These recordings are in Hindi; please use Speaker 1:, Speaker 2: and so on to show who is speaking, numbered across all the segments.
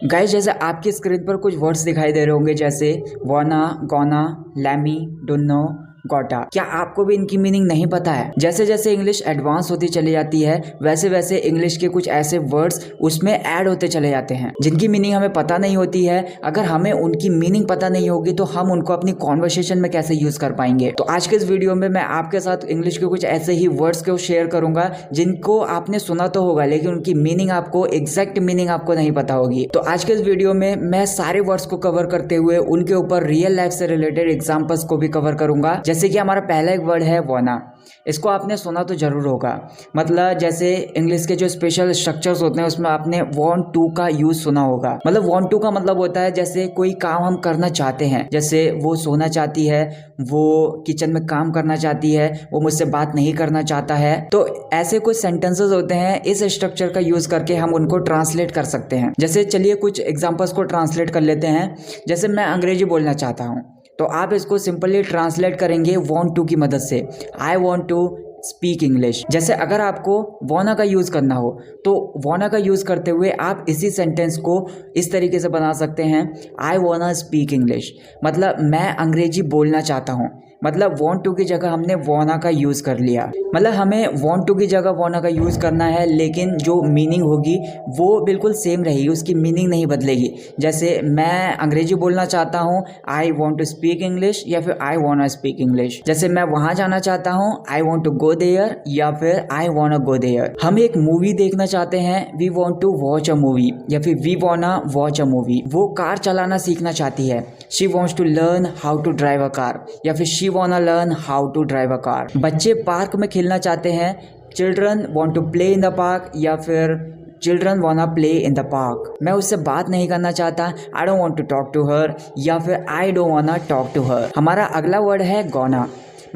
Speaker 1: गाइस जैसे आपकी स्क्रीन पर कुछ वर्ड्स दिखाई दे रहे होंगे जैसे वाना, गोना, लैमी, डोनो, गोटा। क्या आपको भी इनकी मीनिंग नहीं पता है? जैसे जैसे इंग्लिश एडवांस होती चली जाती है वैसे वैसे इंग्लिश के कुछ ऐसे वर्ड्स उसमें ऐड होते चले जाते हैं जिनकी मीनिंग हमें पता नहीं होती है। अगर हमें उनकी मीनिंग पता नहीं होगी तो हम उनको अपनी कॉन्वर्सेशन में कैसे यूज कर पाएंगे। तो आज के इस वीडियो में मैं आपके साथ इंग्लिश के कुछ ऐसे ही वर्ड्स को शेयर करूंगा जिनको आपने सुना तो होगा लेकिन उनकी मीनिंग आपको एग्जैक्ट मीनिंग आपको नहीं पता होगी। तो आज के इस वीडियो में मैं सारे वर्ड्स को कवर करते हुए उनके ऊपर रियल लाइफ से रिलेटेड एग्जांपल्स को भी कवर करूंगा। जैसे कि हमारा पहला एक वर्ड है वाना। इसको आपने सुना तो जरूर होगा। मतलब जैसे इंग्लिश के जो स्पेशल स्ट्रक्चर्स होते हैं उसमें आपने वांट टू का यूज सुना होगा। मतलब वांट टू का मतलब होता है जैसे कोई काम हम करना चाहते हैं, जैसे वो सोना चाहती है, वो किचन में काम करना चाहती है, वो मुझसे बात नहीं करना चाहता है। तो ऐसे कुछ सेंटेंसेस होते हैं, इस स्ट्रक्चर का यूज करके हम उनको ट्रांसलेट कर सकते हैं। जैसे चलिए कुछ एग्जांपल्स को ट्रांसलेट कर लेते हैं। जैसे मैं अंग्रेजी बोलना चाहता हूँ तो आप इसको सिंपली ट्रांसलेट करेंगे वांट टू की मदद से। I want to speak English. जैसे अगर आपको वाना का यूज करना हो तो वाना का यूज करते हुए आप इसी सेंटेंस को इस तरीके से बना सकते हैं, आई वाना स्पीक इंग्लिश। मतलब मैं अंग्रेजी बोलना चाहता हूँ। मतलब वांट टू की जगह हमने वाना का यूज कर लिया। मतलब हमें वांट टू की जगह वाना का यूज करना है लेकिन जो मीनिंग होगी वो बिल्कुल सेम रहेगी, उसकी मीनिंग नहीं बदलेगी। जैसे मैं अंग्रेजी बोलना चाहता हूँ, I want to speak English, या फिर आई वांट स्पीक इंग्लिश। जैसे मैं वहां जाना चाहता हूँ, I want to go there, या फिर आई वांट गो देयर। हम एक मूवी देखना चाहते हैं, we want to watch a movie, या फिर we want watch a movie. वो कार चलाना सीखना चाहती है, she wants to learn how to drive a car, या फिर she want learn how to drive a car. बच्चे पार्क में खेलना चाहते हैं, children want to play in the park, या फिर children want play in the park. मैं उससे बात नहीं करना चाहता, आई don't want to talk to her, या फिर I don't want talk to her. हमारा अगला वर्ड है गोना।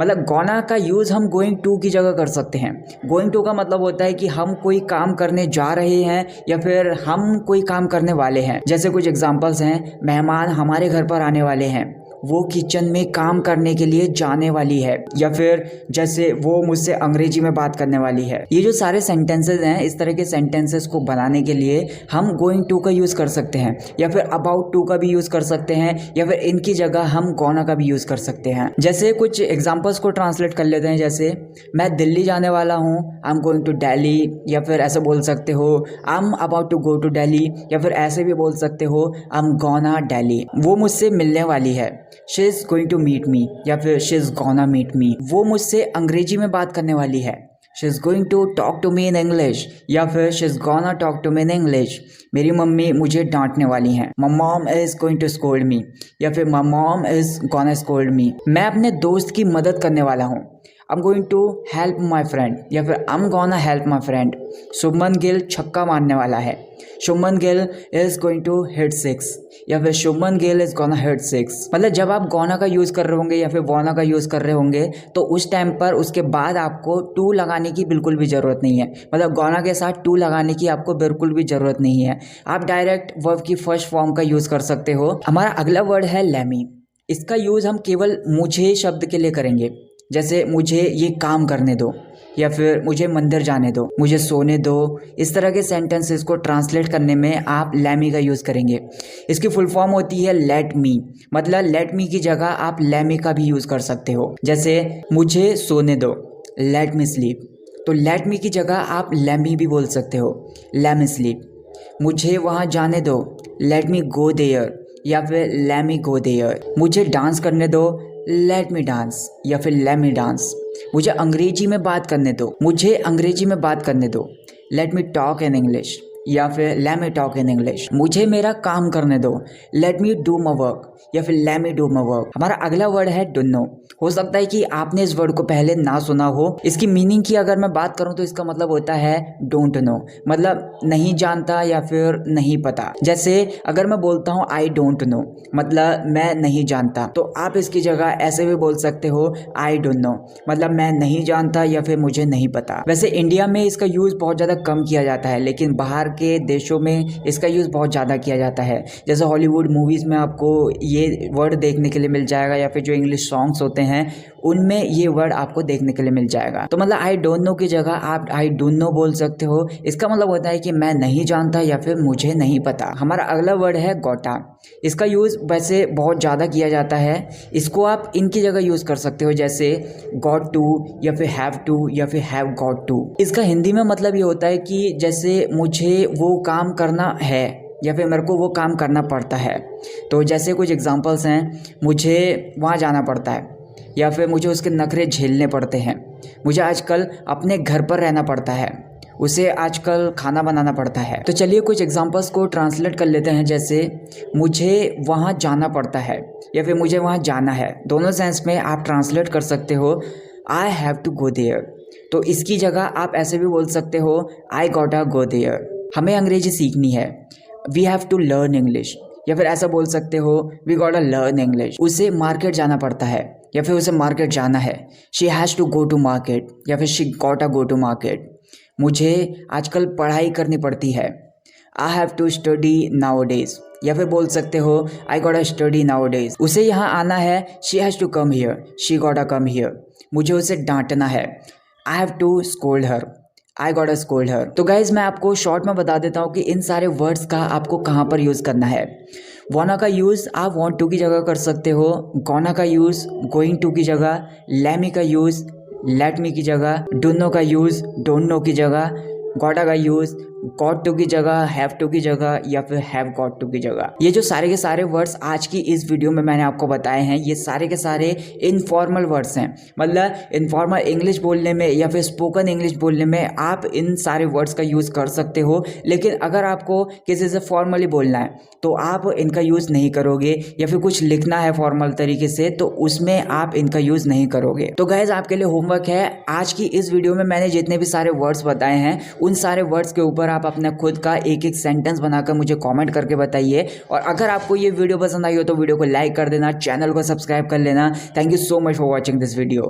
Speaker 1: मतलब गोना का यूज़ हम गोइंग टू की जगह कर सकते हैं। गोइंग टू का मतलब होता है कि हम कोई काम करने जा रहे हैं या फिर हम कोई काम करने वाले हैं। जैसे कुछ एग्जांपल्स हैं, मेहमान हमारे घर पर आने वाले हैं, वो किचन में काम करने के लिए जाने वाली है, या फिर जैसे वो मुझसे अंग्रेजी में बात करने वाली है। ये जो सारे सेंटेंसेस हैं, इस तरह के सेंटेंसेस को बनाने के लिए हम गोइंग टू का यूज़ कर सकते हैं, या फिर अबाउट टू का भी यूज़ कर सकते हैं, या फिर इनकी जगह हम गोना का भी यूज़ कर सकते हैं। जैसे कुछ एग्जाम्पल्स को ट्रांसलेट कर लेते हैं। जैसे मैं दिल्ली जाने वाला हूँ, I am going to Delhi, या फिर ऐसे बोल सकते हो I am about to go to Delhi, या फिर ऐसे भी बोल सकते हो आई एम गोना दिल्ली। वो मुझसे मिलने वाली है, she is going to meet me, या फिर she is gonna meet me. वो मुझसे अंग्रेजी में बात करने वाली है, she is going to talk to me in English, या फिर she is gonna talk to me in English. मेरी मम्मी मुझे डांटने वाली हैं, my mom is going to scold me, या फिर my mom is gonna scold me. मैं अपने दोस्त की मदद करने वाला हूँ, I am going to help my friend, या फिर I am gonna help my friend. Shubman Gill छक्का मारने वाला है, Shubman Gill is going to hit 6, या फिर Shubman Gill is gonna hit 6। मतलब जब आप गोना का यूज़ कर रहे होंगे या फिर वाना का यूज़ कर रहे होंगे तो उस टाइम पर उसके बाद आपको टू लगाने की बिल्कुल भी ज़रूरत नहीं है। मतलब गोना के साथ टू लगाने की आपको बिल्कुल भी ज़रूरत नहीं है। आप डायरेक्ट वर्ब की फर्स्ट फॉर्म का यूज़ कर सकते हो। हमारा अगला वर्ड है लैमी। इसका यूज़ हम केवल मुझे शब्द के लिए करेंगे। जैसे मुझे ये काम करने दो, या फिर मुझे मंदिर जाने दो, मुझे सोने दो। इस तरह के सेंटेंसेस को ट्रांसलेट करने में आप लैमी का यूज़ करेंगे। इसकी फुल फॉर्म होती है लेट मी। मतलब लेट मी की जगह आप लैमी का भी यूज़ कर सकते हो। जैसे मुझे सोने दो, लेट मी स्लीप। तो लेट मी की जगह आप लैमी भी बोल सकते हो, लेट मी स्लीप। मुझे वहाँ जाने दो, लेट मी गो देयर, या फिर लेट मी गो देयर। मुझे डांस करने दो, लेट मी डांस, या फिर लेट मी डांस। मुझे अंग्रेजी में बात करने दो, मुझे अंग्रेजी में बात करने दो, let me talk in English, या फिर let me talk in English. मुझे मेरा काम करने दो, let me do my work, या फिर let me do my work. हमारा अगला वर्ड है डोंट नो। हो सकता है कि आपने इस वर्ड को पहले ना सुना हो। इसकी मीनिंग की अगर मैं बात करूं तो इसका मतलब होता है डोंट नो, मतलब नहीं जानता या फिर नहीं पता। जैसे अगर मैं बोलता हूं आई डोंट नो, मतलब मैं नहीं जानता, तो आप इसकी जगह ऐसे भी बोल सकते हो आई डोंट नो, मतलब मैं नहीं जानता या फिर मुझे नहीं पता। वैसे इंडिया में इसका यूज बहुत ज़्यादा कम किया जाता है, लेकिन बाहर के देशों में इसका यूज़ बहुत ज़्यादा किया जाता है। जैसे हॉलीवुड मूवीज़ में आपको ये वर्ड देखने के लिए मिल जाएगा, या फिर जो इंग्लिश सॉन्ग्स होते हैं उनमें ये वर्ड आपको देखने के लिए मिल जाएगा। तो मतलब आई डोंट नो की जगह आप आई डोंट नो बोल सकते हो। इसका मतलब होता है कि मैं नहीं जानता या फिर मुझे नहीं पता। हमारा अगला वर्ड है गोटा। इसका यूज़ वैसे बहुत ज़्यादा किया जाता है। इसको आप इनकी जगह यूज़ कर सकते हो, जैसे गॉट टू या फिर हैव टू या फिर हैव गॉट टू। इसका हिंदी में मतलब ये होता है कि जैसे मुझे वो काम करना है या फिर मेरे को वो काम करना पड़ता है। तो जैसे कुछ एग्जांपल्स हैं, मुझे वहाँ जाना पड़ता है या फिर मुझे उसके नखरे झेलने पड़ते हैं। मुझे आजकल अपने घर पर रहना पड़ता है, उसे आजकल खाना बनाना पड़ता है। तो चलिए कुछ एग्जांपल्स को ट्रांसलेट कर लेते हैं। जैसे मुझे वहाँ जाना पड़ता है या फिर मुझे वहाँ जाना है, दोनों सेंस में आप ट्रांसलेट कर सकते हो I have to go there. तो इसकी जगह आप ऐसे भी बोल सकते हो आई गॉटा गो देयर। हमें अंग्रेजी सीखनी है, we have to learn English, या फिर ऐसा बोल सकते हो वी गॉटा लर्न इंग्लिश। उसे मार्केट जाना पड़ता है या फिर उसे मार्केट जाना है, she has to go to market या फिर she gotta go to market. मुझे आजकल पढ़ाई करनी पड़ती है, I have to study nowadays, या फिर बोल सकते हो I gotta study nowadays. उसे यहाँ आना है, she has to come here, she gotta come here. मुझे उसे डांटना है, I have to scold her, I got a scold her. तो गाइज मैं आपको शॉर्ट में बता देता हूँ कि इन सारे वर्ड्स का आपको कहाँ पर यूज़ करना है। वाना का यूज़ आप वांट टू की जगह कर सकते हो, गोना का यूज़ गोइंग टू की जगह, लेमी का यूज़ लेट मी की जगह, डोंट नो का यूज़ डोंट नो की जगह, गॉटा का यूज़ गॉट टू की जगह, हैव टू की जगह या फिर हैव गॉट टू की जगह। ये जो सारे के सारे वर्ड्स आज की इस वीडियो में मैंने आपको बताए हैं, ये सारे के सारे इनफॉर्मल वर्ड्स हैं। मतलब इनफॉर्मल इंग्लिश बोलने में या फिर स्पोकन इंग्लिश बोलने में आप इन सारे वर्ड्स का यूज़ कर सकते हो, लेकिन अगर आपको किसी से फॉर्मली बोलना है तो आप इनका यूज़ नहीं करोगे, या फिर कुछ लिखना है फॉर्मल तरीके से तो उसमें आप इनका यूज़ नहीं करोगे। तो गाइज आपके लिए होमवर्क है, आज की इस वीडियो में मैंने जितने भी सारे वर्ड्स बताए हैं उन सारे वर्ड्स के ऊपर आप अपना खुद का एक एक सेंटेंस बनाकर मुझे कमेंट करके बताइए। और अगर आपको ये वीडियो पसंद आई हो तो वीडियो को लाइक कर देना, चैनल को सब्सक्राइब कर लेना। Thank you so much for watching this video.